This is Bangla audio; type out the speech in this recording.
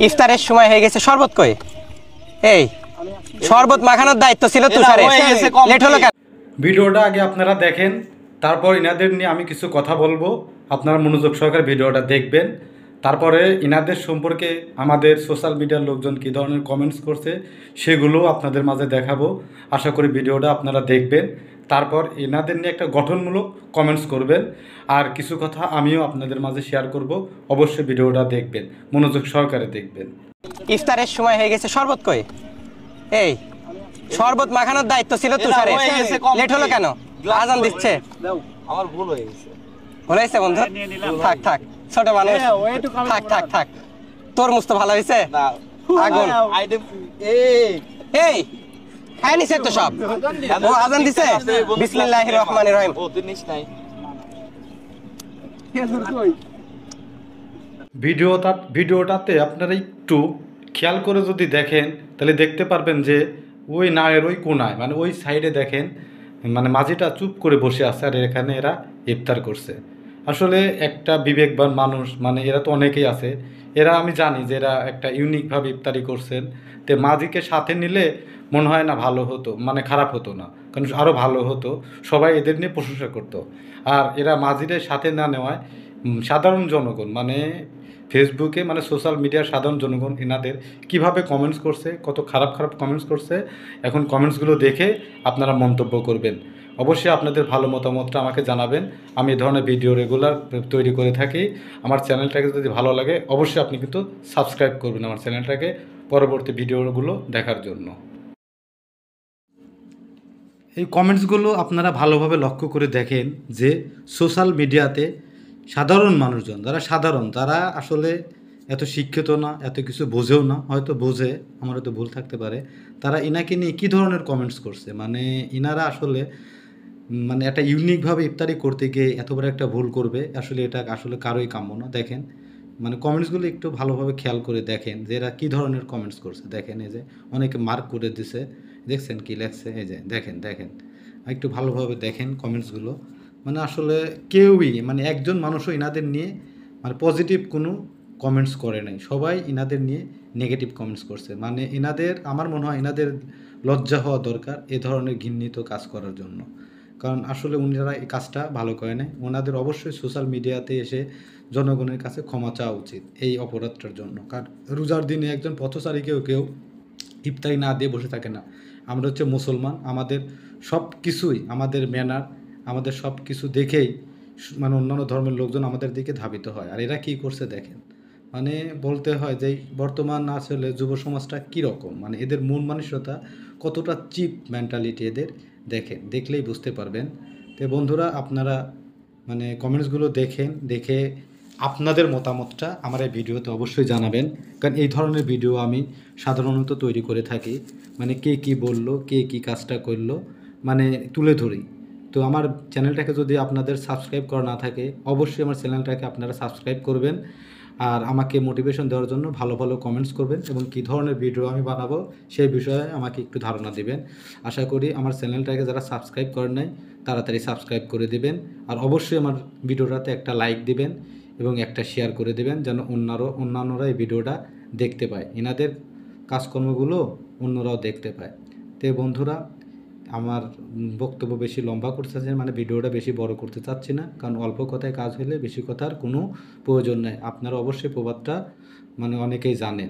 ইফতারের সময় হয়ে গেছে, শরবত কই? এই শরবত মাখানোর দায়িত্ব ছিল তুষারের, লেট হলো কেন? ভিডিওটা আগে আপনারা দেখেন, তারপর ইনাদের নিয়ে আমি কিছু কথা বলবো। আপনারা মনোযোগ সহকারে ভিডিওটা দেখবেন। তারপরে ইনাদের সম্পর্কে আমাদের সোশ্যাল মিডিয়ার লোকজন কী ধরনের কমেন্টস করছে সেগুলো আপনাদের মাঝে দেখাবো। আশা করি ভিডিওটা আপনারা দেখবেন। তারপর এনাদের নিয়ে একটা গঠনমূলক কমেন্টস করবেন, আর কিছু কথা আমিও আপনাদের মাঝে শেয়ার করব। অবশ্যই ভিডিওটা দেখবেন, মনোযোগ সহকারে দেখবেন। ইফতারের সময় হয়ে গেছে, শরবত কই? এই শরবত মাখানোর দায়িত্ব ছিল তুষারের, লেট হলো কেন? আজান দিচ্ছে। আমার ভুল হয়ে গেছে। ভুল হয়েছে বন্ধু? থাক থাক, ছোট মানুষ, থাক থাক থাক। তরমুজ তো ভালো হয়েছে। আগুন এই খাই নিছে তো সব। ও আজান দিছে। বিসমিল্লাহির রহমানির রহিম। ও তুই নিস নাই? ভিডিওটাতে আপনারা একটু খেয়াল করে যদি দেখেন তাহলে দেখতে পারবেন যে ওই নায়ের ওই কোনায়, মানে ওই সাইডে দেখেন, মানে মাঝিটা চুপ করে বসে আছে, আর এখানে এরা ইফতার করছে। আসলে একটা বিবেকবান মানুষ, মানে এরা তো অনেকেই আছে, এরা আমি জানি যে এরা একটা ইউনিকভাবে ইফতারি করছেন। তো মাঝিকে সাথে নিলে মনে হয় না ভালো হতো, মানে খারাপ হতো না, কারণ আরও ভালো হতো, সবাই এদের নিয়ে প্রশংসা করতো। আর এরা মাঝিদের সাথে না নেওয়ায় সাধারণ জনগণ, মানে ফেসবুকে, মানে সোশ্যাল মিডিয়ার সাধারণ জনগণ এনাদের কিভাবে কমেন্টস করছে, কত খারাপ খারাপ কমেন্টস করছে, এখন কমেন্টসগুলো দেখে আপনারা মন্তব্য করবেন। অবশ্যই আপনাদের ভালো মতামতটা আমাকে জানাবেন। আমি এই ধরনের ভিডিও রেগুলার তৈরি করে থাকি। আমার চ্যানেলটাকে যদি ভালো লাগে অবশ্যই আপনি কিন্তু সাবস্ক্রাইব করবেন আমার চ্যানেলটাকে পরবর্তী ভিডিওগুলো দেখার জন্য। এই কমেন্টসগুলো আপনারা ভালোভাবে লক্ষ্য করে দেখেন যে সোশ্যাল মিডিয়াতে সাধারণ মানুষজন, যারা সাধারণ, তারা আসলে এত শিক্ষিত না, এত কিছু বোঝেও না, হয়তো বোঝে, আমার হয়তো ভুল থাকতে পারে, তারা ইনাকে নিয়ে কী ধরনের কমেন্টস করছে। মানে ইনারা আসলে মানে একটা ইউনিকভাবে ইফতারি করতে গিয়ে এত বড় একটা ভুল করবে, আসলে এটা আসলে কারোই কাম্য না। দেখেন, মানে কমেন্টসগুলো একটু ভালোভাবে খেয়াল করে দেখেন যে এরা কী ধরনের কমেন্টস করছে। দেখেন, এই যে অনেকে মার্ক করে দিছে, দেখছেন কি লেখছে, এই যে দেখেন দেখেন, একটু ভালোভাবে দেখেন কমেন্টসগুলো। মানে আসলে কেউই, মানে একজন মানুষও ইনাদের নিয়ে মানে পজিটিভ কোনো কমেন্টস করে নাই, সবাই ইনাদের নিয়ে নেগেটিভ কমেন্টস করছে। মানে ইনাদের, আমার মনে হয় ইনাদের লজ্জা হওয়া দরকার এ ধরনের ঘৃণিত কাজ করার জন্য, কারণ আসলে উনারা এই কাজটা ভালো করে নাই। ওনাদের অবশ্যই সোশ্যাল মিডিয়াতে এসে জনগণের কাছে ক্ষমা চাওয়া উচিত এই অপরাধটার জন্য। কারণ রোজার দিনে একজন পথচারীকেও কেউ ইফতারি না দিয়ে বসে থাকে না। আমরা হচ্ছে মুসলমান, আমাদের সব কিছুই, আমাদের ম্যানার, আমাদের সব কিছু দেখেই মানে অন্যান্য ধর্মের লোকজন আমাদের দিকে ধাবিত হয়। আর এরা কী করছে দেখেন, মানে বলতে হয় যে বর্তমান আসলে যুব সমাজটা কীরকম, মানে এদের মন মানসিকতা কতটা চিপ মেন্টালিটি এদের, দেখেন, দেখলেই বুঝতে পারবেন। তো বন্ধুরা, আপনারা মানে কমেন্টসগুলো দেখেন, দেখে আপনাদের মতামতটা আমার এই ভিডিওতে অবশ্যই জানাবেন, কারণ এই ধরনের ভিডিও আমি সাধারণত তৈরি করে থাকি। মানে কে কী বললো, কে কী কাজটা করলো, মানে তুলে ধরি। তো আমার চ্যানেলটাকে যদি আপনাদের সাবস্ক্রাইব করা না থাকে অবশ্যই আমার চ্যানেলটাকে আপনারা সাবস্ক্রাইব করবেন, আর আমাকে মোটিভেশন দেওয়ার জন্য ভালো ভালো কমেন্টস করবেন, এবং কী ধরনের ভিডিও আমি বানাবো সেই বিষয়ে আমাকে একটু ধারণা দিবেন। আশা করি আমার চ্যানেলটাকে যারা সাবস্ক্রাইব করেন নাই তাড়াতাড়ি সাবস্ক্রাইব করে দিবেন, আর অবশ্যই আমার ভিডিওটাতে একটা লাইক দিবেন এবং একটা শেয়ার করে দেবেন, যেন অন্যান্যরা এই ভিডিওটা দেখতে পায়, এনাদের কাজকর্মগুলো অন্যরাও দেখতে পায়। তো বন্ধুরা, আমার বক্তব্য বেশি লম্বা করতে চাচ্ছি না, মানে ভিডিওটা বেশি বড় করতে চাচ্ছি না, কারণ অল্প কথায় কাজ হলে বেশি কথার কোনো প্রয়োজন নেই। আপনারা অবশ্যই প্রবাদটা মানে অনেকেই জানেন।